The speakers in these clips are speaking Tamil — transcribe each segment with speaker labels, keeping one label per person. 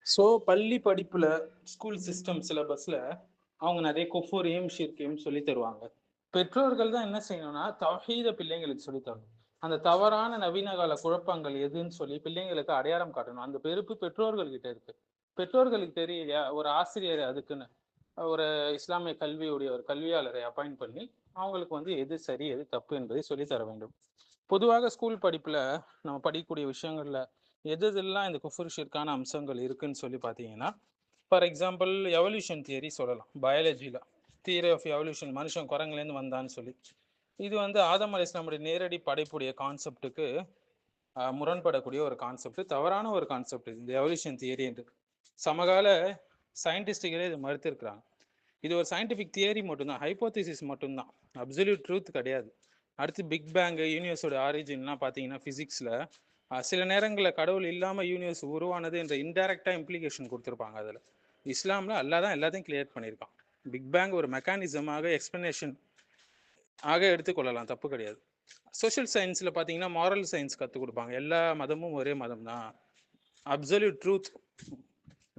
Speaker 1: ஸோ பள்ளி படிப்புல ஸ்கூல் சிஸ்டம் சிலபஸ்ல அவங்க நிறைய குஃபூர் ஷிர்கையும் சொல்லி தருவாங்க. பெற்றோர்கள் தான் என்ன செய்யணும்னா தௌஹீத பிள்ளைங்களுக்கு சொல்லி தரணும். அந்த தவறான நவீன கால குழப்பங்கள் எதுன்னு சொல்லி பிள்ளைங்களுக்கு அடையாளம் காட்டணும். அந்த பெருப்பு பெற்றோர்கள் கிட்ட இருக்கு. பெற்றோர்களுக்கு தெரியலையா, ஒரு ஆசிரியர் அதுக்குன்னு ஒரு இஸ்லாமிய கல்வியுடைய ஒரு கல்வியாளரை அப்பாயிண்ட் பண்ணி அவங்களுக்கு வந்து எது சரி எது தப்பு என்பதை சொல்லி தர வேண்டும். பொதுவாக ஸ்கூல் படிப்புல நம்ம படிக்கக்கூடிய விஷயங்கள்ல எது எதெல்லாம் இந்த குஃபுர் ஷிர்கான அம்சங்கள் இருக்குன்னு சொல்லி பார்த்தீங்கன்னா, ஃபார் எக்ஸாம்பிள் எவல்யூஷன் தியரி சொல்லலாம். பயாலஜியில் தியரி ஆஃப் எவல்யூஷன், மனுஷன் குரங்குலேருந்து வந்தான்னு சொல்லி, இது வந்து ஆதம் அலைஹிஸ்ஸலாமுடைய நேரடி படைப்புடைய கான்செப்டுக்கு முரண்படக்கூடிய ஒரு கான்செப்ட், தவறான ஒரு கான்செப்ட் இந்த எவல்யூஷன் தியரி என்று சமகால சயின்டிஸ்டுகளே இது மறுத்திருக்கிறாங்க. இது ஒரு சயின்டிஃபிக் தியரி மட்டும்தான், ஹைப்போதிசிஸ் மட்டும்தான், அப்சல்யூட் ட்ரூத் கிடையாது. அடுத்து பிக் பேங், யூனிவர்ஸோட ஆரிஜின்லாம் பார்த்தீங்கன்னா ஃபிசிக்ஸில் சில நேரங்களில் கடவுள் இல்லாமல் யூனிவர்ஸ் உருவானது என்ற இன்டைரக்டாக இம்ப்ளிகேஷன் கொடுத்துருப்பாங்க. அதில் இஸ்லாமில் அல்லா தான் எல்லாத்தையும் கிளியர் பண்ணியிருக்கான். பிக் பேங் ஒரு மெக்கானிசமாக எக்ஸ்பிளனேஷன் ஆக எடுத்துக்கொள்ளலாம், தப்பு கிடையாது. சோஷியல் சயின்ஸில் பார்த்தீங்கன்னா மாரல் சயின்ஸ் கற்றுக் கொடுப்பாங்க. எல்லா மதமும் ஒரே மதம் தான், அப்சல்யூட் ட்ரூத்,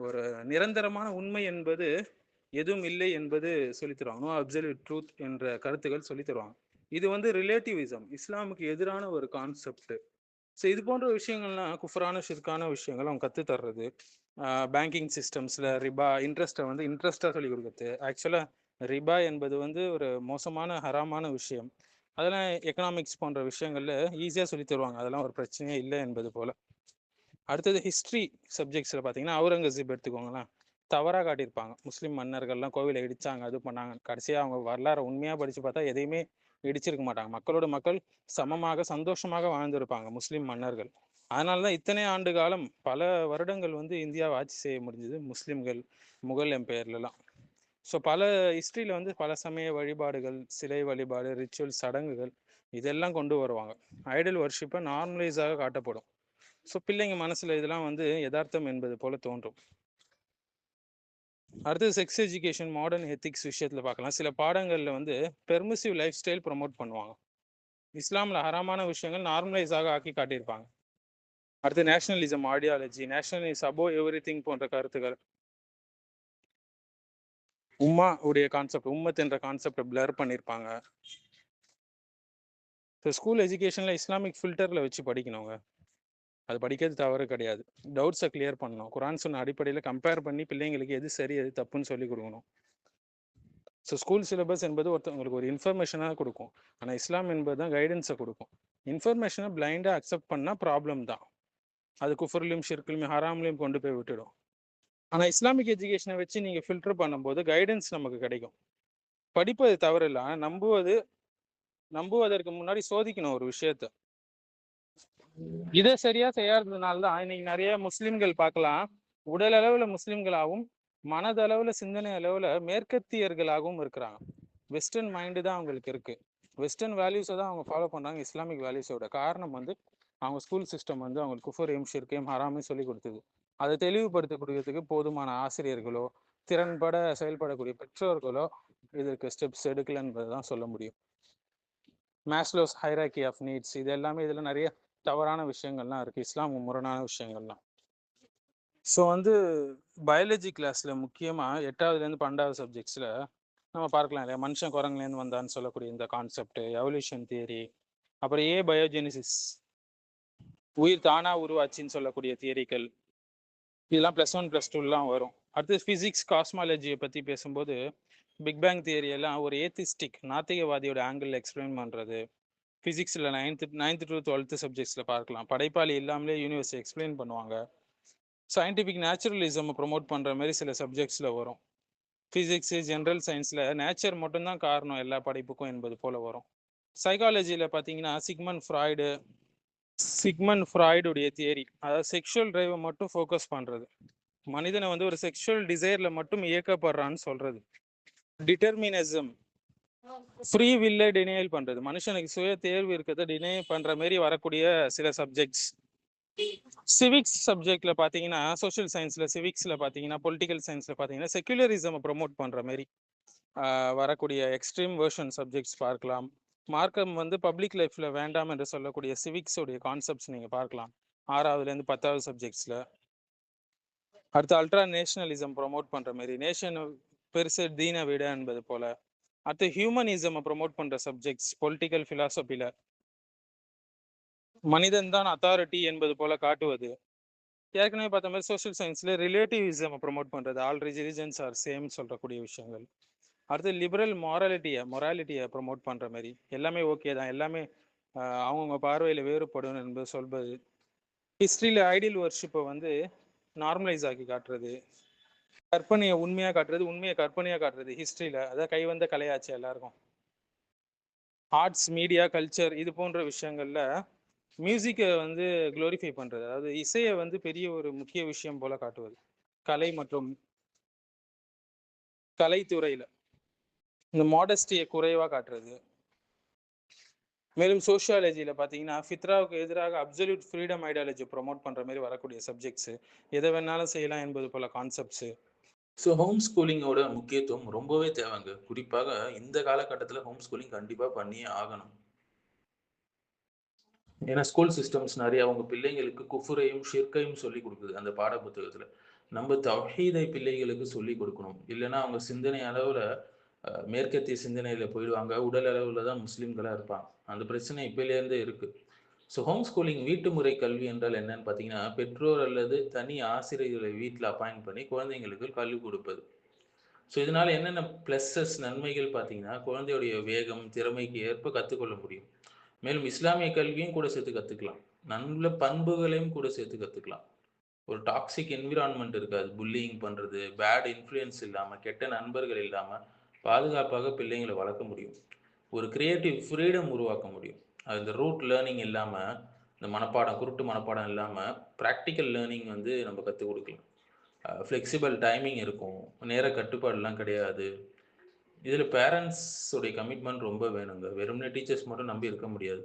Speaker 1: ஒரு நிரந்தரமான உண்மை என்பது எதுவும் இல்லை என்பது சொல்லி தருவாங்க. நோ அப்சல்யூட் ட்ரூத் என்ற கருத்துக்கள் சொல்லி தருவாங்க. இது வந்து ரிலேட்டிவிசம், இஸ்லாமுக்கு எதிரான ஒரு கான்செப்ட். ஸோ இது போன்ற விஷயங்கள்லாம் குஃபரான ஷிர்கான விஷயங்கள் அவங்க கற்று தர்றது. பேங்கிங் சிஸ்டம்ஸில் ரிபா இன்ட்ரெஸ்ட்டை வந்து இன்ட்ரெஸ்ட்டாக சொல்லி கொடுக்குறது. ஆக்சுவலாக ரிபா என்பது வந்து ஒரு மோசமான ஹராமான விஷயம். அதெல்லாம் எக்கனாமிக்ஸ் போன்ற விஷயங்களில் ஈஸியாக சொல்லி தருவாங்க, அதெல்லாம் ஒரு பிரச்சனையே இல்லை என்பது போல். அடுத்தது ஹிஸ்ட்ரி சப்ஜெக்ட்ஸில் பார்த்தீங்கன்னா அவுரங்கசீப் எடுத்துக்கோங்களேன், தவறாக காட்டியிருப்பாங்க. முஸ்லீம் மன்னர்கள்லாம் கோவிலை இடித்தாங்க, அது பண்ணாங்க. கடைசியாக அவங்க வரலாறு உண்மையாக படித்து பார்த்தா எதையுமே இடிச்சிருக்க மாட்டாங்க. மக்களோட மக்கள் சமமாக சந்தோஷமாக வாழ்ந்திருப்பாங்க முஸ்லீம் மன்னர்கள். அதனால தான் இத்தனை ஆண்டு காலம், பல வருடங்கள் வந்து இந்தியாவை ஆட்சி செய்ய முடிஞ்சது முஸ்லீம்கள், முகல் எம்பையர்லாம். ஸோ பல ஹிஸ்ட்ரியில் வந்து பல சமய வழிபாடுகள், சிலை வழிபாடு, ரிச்சுவல் சடங்குகள் இதெல்லாம் கொண்டு வருவாங்க. ஐடல் வர்ஷிப்பை நார்மலைஸாக காட்டப்படும். ஸோ பிள்ளைங்க மனசில் இதெல்லாம் வந்து யதார்த்தம் என்பது போல தோன்றும். அடுத்தது செக்ஸ் எஜுகேஷன், மாடர்ன் எத்திக்ஸ் விஷயத்தில் பார்க்கலாம். சில பாடங்களில் வந்து பெர்மிசிவ் லைஃப் ஸ்டைல் ப்ரொமோட் பண்ணுவாங்க. இஸ்லாமில் ஹராமான விஷயங்கள் நார்மலைஸாக ஆக்கி காட்டியிருப்பாங்க. அடுத்து nationalism ideology, nationalism above every thing போன்ற கருத்துக்கள். உம்மா உடைய கான்செப்ட், உம்மத் என்ற கான்செப்டை பிளர் பண்ணியிருப்பாங்க. ஸோ ஸ்கூல் எஜுகேஷனில் இஸ்லாமிக் ஃபில்டரில் வச்சு படிக்கணுங்க, அது படிக்கிறது தவறு கிடையாது. டவுட்ஸை கிளியர் பண்ணணும். குரான் சொன்ன அடிப்படையில் கம்பேர் பண்ணி பிள்ளைங்களுக்கு எது சரி எது தப்புன்னு சொல்லி கொடுக்கணும். ஸோ ஸ்கூல் சிலபஸ் என்பது ஒருத்தவங்களுக்கு ஒரு இன்ஃபர்மேஷனாக கொடுக்கும், ஆனால் இஸ்லாம் என்பது தான் கைடன்ஸை கொடுக்கும். இன்ஃபர்மேஷனை பிளைண்டாக அக்செப்ட் பண்ணால் ப்ராப்ளம் தான், அது குஃபர்லையும் ஷிர்க்லையும் ஹராம்லையும் கொண்டு போய் விட்டுடும். ஆனால் இஸ்லாமிக் எஜுகேஷனை வச்சு நீங்கள் ஃபில்டர் பண்ணும்போது கைடன்ஸ் நமக்கு கிடைக்கும். படிப்பது தவறு இல்லை, ஆனால் நம்புவதற்கு முன்னாடி சோதிக்கணும் ஒரு விஷயத்த. இதை சரியா செய்யாததுனால தான் இன்னைக்கு நிறைய முஸ்லிம்கள் பார்க்கலாம், உடல் அளவில் முஸ்லிம்களாகவும் மனதளவில் சிந்தனை அளவில் மேற்கத்தியர்களாகவும் இருக்கிறாங்க. வெஸ்டர்ன் மைண்டு தான் அவங்களுக்கு இருக்கு, வெஸ்டர்ன் வேல்யூஸை தான் அவங்க ஃபாலோ பண்ணுறாங்க. இஸ்லாமிக் வேல்யூஸோட காரணம் வந்து அவங்க ஸ்கூல் சிஸ்டம் வந்து அவங்களுக்கு குஃபரையும் ஷிர்கையும் ஹராமே சொல்லி கொடுத்தது. அதை தெளிவுபடுத்தக்கூடியதுக்கு போதுமான ஆசிரியர்களோ திறன்பட செயல்படக்கூடிய பெற்றோர்களோ இதற்கு ஸ்டெப்ஸ் எடுக்கல என்பதை தான் சொல்ல முடியும். மேஸ்லோஸ் ஹைராக்கி ஆஃப் நீட்ஸ், இது எல்லாமே இதில் நிறைய தவறான விஷயங்கள்லாம் இருக்குது, இஸ்லாம் முரணான விஷயங்கள்லாம். ஸோ வந்து பயாலஜி கிளாஸில் முக்கியமாக 8ஆவதுலேருந்து 12வது சப்ஜெக்ட்ஸில் நம்ம பார்க்கலாம் இல்லையா, மனுஷன் குரங்குலேருந்து வந்தான்னு சொல்லக்கூடிய இந்த கான்செப்ட், எவல்யூஷன் தியரி, அப்புறம் பயோஜெனிசிஸ், உயிர் தானாக உருவாச்சின்னு சொல்லக்கூடிய தியரிகள், இதெல்லாம் +1 +2 வரும். அடுத்து ஃபிசிக்ஸ் காஸ்மாலஜியை பற்றி பேசும்போது பிக் பேங் தியரி எல்லாம் ஒரு ஏத்திஸ்டிக் நாத்திகவாதியோட ஆங்கிள் எக்ஸ்பிளைன் பண்ணுறது. ஃபிசிக்ஸில் 9th to 12th சப்ஜெக்ட்ஸில் பார்க்கலாம். படைப்பாளி இல்லாமலே யூனிவர்ஸை எக்ஸ்பிளைன் பண்ணுவாங்க. சயின்டிஃபிக் நேச்சுரலிசம் ப்ரொமோட் பண்ணுற மாதிரி சில சப்ஜெக்ட்ஸில் வரும். ஃபிசிக்ஸு ஜென்ரல் சயின்ஸில் நேச்சர் மட்டும்தான் காரணம் எல்லா படைப்புக்கும் என்பது போல் வரும். சைக்காலஜியில் பார்த்தீங்கன்னா சிக்மன் ஃப்ராய்டுடைய தியரி, அதாவது செக்ஷுவல் டிரைவை மட்டும் ஃபோக்கஸ் பண்ணுறது, மனிதனை வந்து ஒரு செக்ஷுவல் டிசைரில் மட்டும் இயக்கப்படுறான்னு சொல்கிறது. டிட்டர்மினிசம், ஃப்ரீ வில்லை டினைல் பண்ணுறது, மனுஷனுக்கு சுய தேர்வு இருக்கிறத டினை பண்ணுற மாதிரி வரக்கூடிய சில சப்ஜெக்ட்ஸ். சிவிக்ஸ் சப்ஜெக்ட்ல பார்த்தீங்கன்னா, சோஷியல் சயின்ஸில் சிவிக்ஸில் பார்த்தீங்கன்னா, பொலிட்டிக்கல் சயின்ஸில் பார்த்தீங்கன்னா செக்யுலரிசம் ப்ரொமோட் பண்ணுற மாதிரி வரக்கூடிய எக்ஸ்ட்ரீம் வேர்ஷன் சப்ஜெக்ட்ஸ் பார்க்கலாம். மார்க்கம் வந்து பப்ளிக் லைஃப்பில் வேண்டாம் என்று சொல்லக்கூடிய சிவிக்ஸோடைய கான்செப்ட்ஸ் நீங்கள் பார்க்கலாம் 6ஆவதுலேருந்து 10வது சப்ஜெக்ட்ஸில். அடுத்து அல்ட்ரா நேஷனலிசம் ப்ரொமோட் பண்ற மாதிரி, நேஷன் பெருசு தீன விட என்பது போல. அடுத்து ஹியூமனிசம் ப்ரொமோட் பண்ற சப்ஜெக்ட்ஸ் பொலிட்டிக்கல் பிலாசபில மனிதன் தான் அத்தாரிட்டி என்பது போல காட்டுவது. ஏற்கனவே பார்த்த மாதிரி சோசியல் சயின்ஸ்ல ரிலேட்டிவிசம் ப்ரொமோட் பண்றது, ஆல் ரிலிஜன்ஸ் ஆர் சேம் சொல்றக்கூடிய விஷயங்கள். அடுத்து லிபரல் மொராலிட்டியை ப்ரொமோட் பண்ற மாதிரி, எல்லாமே ஓகே தான், எல்லாமே அவங்கவுங்க பார்வையில் வேறுபடும் என்பது சொல்வது. ஹிஸ்ட்ரியில் ஐடியல் வர்ஷிப்பை வந்து நார்மலைஸ் ஆக்கி காட்டுறது, கற்பனையை உண்மையாக காட்டுறது, உண்மையை கற்பனையாக காட்டுறது ஹிஸ்ட்ரியில். அதான் கை வந்த கலையாச்சு எல்லாருக்கும். ஆர்ட்ஸ், மீடியா, கல்ச்சர் இது போன்ற விஷயங்கள்ல மியூசிக்கை வந்து குளோரிஃபை பண்றது, அதாவது இசையை வந்து பெரிய ஒரு முக்கிய விஷயம் போல காட்டுவது. கலை மற்றும் கலைத்துறையில் இந்த மாடஸ்டியை குறைவாக காட்டுறது. மேலும் சோஷியாலஜியில் பார்த்தீங்கன்னா ஃபித்ராவுக்கு எதிராக அப்சல்யூட் ஃப்ரீடம் ஐடியாலஜி ப்ரொமோட் பண்ணுற மாதிரி வரக்கூடிய சப்ஜெக்ட்ஸு, எதை வேணாலும் செய்யலாம் என்பது போல கான்செப்ட்ஸு.
Speaker 2: ஸோ ஹோம் ஸ்கூலிங்கோட முக்கியத்துவம் ரொம்பவே தேவைங்க. குறிப்பாக இந்த காலகட்டத்தில் ஹோம் ஸ்கூலிங் கண்டிப்பாக பண்ணியே ஆகணும். ஏன்னா ஸ்கூல் சிஸ்டம்ஸ் நிறைய அவங்க பிள்ளைங்களுக்கு குஃபுரையும் ஷிர்கையும் சொல்லி கொடுக்குது அந்த பாட புத்தகத்தில். நம்ம தௌஹீதை பிள்ளைகளுக்கு சொல்லி கொடுக்கணும். இல்லைன்னா அவங்க சிந்தனை அளவில் மேற்கத்திய சிந்தனையில் போயிடுவாங்க, உடல் அளவில் தான் முஸ்லீம்களாக இருப்பாங்க. அந்த பிரச்சனை இப்போலேருந்தே இருக்குது. ஸோ ஹோம் ஸ்கூலிங் வீட்டு முறை கல்வி என்றால் என்னன்னு பார்த்தீங்கன்னா, பெற்றோர் அல்லது தனி ஆசிரியர்களை வீட்டில் அப்பாயிண்ட் பண்ணி குழந்தைங்களுக்கு கல்வி கொடுப்பது. ஸோ இதனால என்னென்ன ப்ளஸ்ஸஸ் நன்மைகள் பார்த்தீங்கன்னா, குழந்தையுடைய வேகம் திறமைக்கு ஏற்ப கற்றுக்கொள்ள முடியும். மேலும் இஸ்லாமிய கல்வியும் கூட சேர்த்து கற்றுக்கலாம், நல்ல பண்புகளையும் கூட சேர்த்து கற்றுக்கலாம். ஒரு டாக்ஸிக் என்விரான்மெண்ட் இருக்காது, புல்லிங் பண்ணுறது, பேட் இன்ஃப்ளூயன்ஸ் இல்லாமல், கெட்ட நண்பர்கள் இல்லாமல் பாதுகாப்பாக பிள்ளைங்களை வளர்க்க முடியும். ஒரு கிரியேட்டிவ் ஃப்ரீடம் உருவாக்க முடியும். அது இந்த ரூட் லேர்னிங் இல்லாமல், இந்த மனப்பாடம் குருட்டு மனப்பாடம் இல்லாமல் ப்ராக்டிக்கல் லேர்னிங் வந்து நம்ம கற்றுக் கொடுக்கலாம். ஃப்ளெக்சிபிள் டைமிங் இருக்கும், நேர கட்டுப்பாடுலாம் கிடையாது. இதில் பேரண்ட்ஸுடைய கமிட்மெண்ட் ரொம்ப வேணுங்க. வெறும்னே டீச்சர்ஸ் மட்டும் நம்பி இருக்க முடியாது.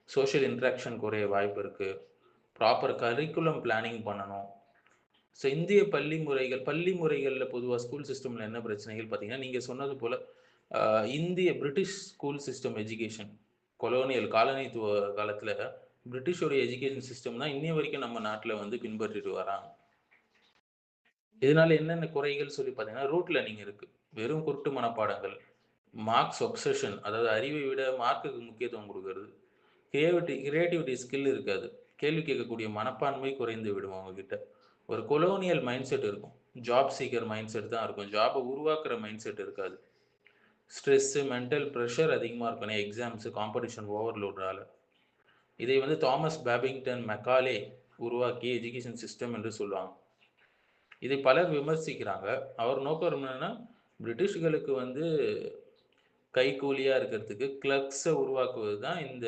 Speaker 2: சோஷியல் இன்ட்ராக்ஷன் குறைய வாய்ப்பு இருக்குது. ப்ராப்பர் கரிக்குலம் பிளானிங் பண்ணணும். ஸோ இந்திய பள்ளி முறைகளில் பொதுவாக ஸ்கூல் சிஸ்டமில் என்ன பிரச்சனைகள் பார்த்தீங்கன்னா, நீங்கள் சொன்னது போல் இந்திய பிரிட்டிஷ் ஸ்கூல் சிஸ்டம் எஜுகேஷன், காலனித்துவ காலத்தில் பிரிட்டிஷோடைய எஜுகேஷன் சிஸ்டம் தான் இன்னைய வரைக்கும் நம்ம நாட்டில் வந்து பின்பற்றிட்டு வராங்க. இதனால என்னென்ன குறைகள் சொல்லி பார்த்தீங்கன்னா, ரூட் லேர்னிங் இருக்குது, வெறும் குருட்டு மனப்பாடங்கள், மார்க்ஸ் ஒப்சஷன், அதாவது அறிவை விட மார்க்குக்கு முக்கியத்துவம் கொடுக்கறது, கிரியேட்டிவிட்டி ஸ்கில் இருக்காது, கேள்வி கேட்கக்கூடிய மனப்பான்மை குறைந்து விடும் அவங்கக்கிட்ட. ஒரு கொலோனியல் மைண்ட் செட் இருக்கும், ஜாப் சீக்கர் மைண்ட் செட் தான் இருக்கும், ஜாபை உருவாக்குற மைண்ட் செட் இருக்காது. ஸ்ட்ரெஸ்ஸு, மென்டல் ப்ரெஷர் அதிகமாக இருக்கணும், எக்ஸாம்ஸு, காம்படிஷன் ஓவர்லோடால். இதை வந்து தாமஸ் பேபிங்டன் மெக்காலே உருவாக்கிய எஜுகேஷன் சிஸ்டம் என்று சொல்லுவாங்க. இதை பலர் விமர்சிக்கிறாங்க. அவர் நோக்கம் என்னன்னா, பிரிட்டிஷ்களுக்கு வந்து கைக்கூலியாக இருக்கிறதுக்கு கிளர்க்ஸை உருவாக்குவது தான் இந்த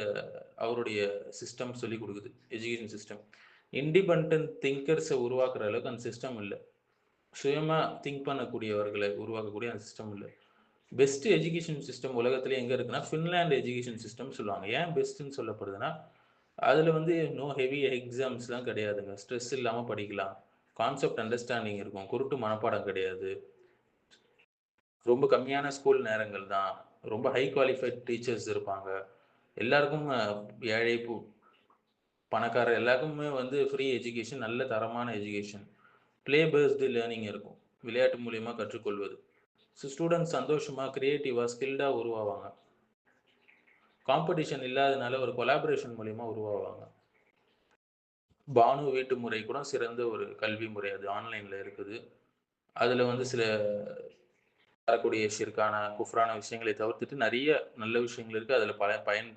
Speaker 2: அவருடைய சிஸ்டம் சொல்லி கொடுக்குது, எஜுகேஷன் சிஸ்டம். இண்டிபெண்டன்ட் திங்கர்ஸை உருவாக்குற அளவுக்கு அந்த சிஸ்டம் இல்லை. சுயமாக திங்க் பண்ணக்கூடியவர்களை உருவாக்கக்கூடிய அந்த சிஸ்டம் இல்லை. பெஸ்ட் எஜுகேஷன் சிஸ்டம் உலகத்துல எங்கே இருக்குன்னா, ஃபின்லாண்ட் எஜுகேஷன் சிஸ்டம் சொல்லுவாங்க. ஏன் பெஸ்ட்டுன்னு சொல்லப்படுதுன்னா, அதில் வந்து நோ ஹெவி எக்ஸாம்ஸ்லாம் கிடையாதுங்க, ஸ்ட்ரெஸ் இல்லாமல் படிக்கலாம், கான்செப்ட் அண்டர்ஸ்டாண்டிங் இருக்கும், குருட்டு மனப்பாடம் கிடையாது, ரொம்ப கம்மியான ஸ்கூல் நேரங்கள் தான், ரொம்ப ஹை குவாலிஃபைட் டீச்சர்ஸ் இருப்பாங்க, எல்லாருக்கும் ஏழை பணக்காரர் எல்லாருக்குமே வந்து ஃப்ரீ எஜுகேஷன், நல்ல தரமான எஜுகேஷன், ப்ளே பேஸ்டு லேர்னிங் இருக்கும், விளையாட்டு மூலியமாக கற்றுக்கொள்வது. ஸோ ஸ்டூடெண்ட்ஸ் சந்தோஷமாக க்ரியேட்டிவாக ஸ்கில்டாக உருவாவாங்க. காம்படிஷன் இல்லாதனால ஒரு கொலாபரேஷன் மூலிமா உருவாவாங்க. பானு வீட்டு முறை கூட சிறந்த ஒரு கல்வி முறை, அது ஆன்லைனில் இருக்குது. அதில் வந்து சில வரக்கூடிய ஷிர்கான குஃப்ரான விஷயங்களை தவிர்த்துட்டு நிறைய நல்ல விஷயங்கள் இருக்குது, அதில் பயன்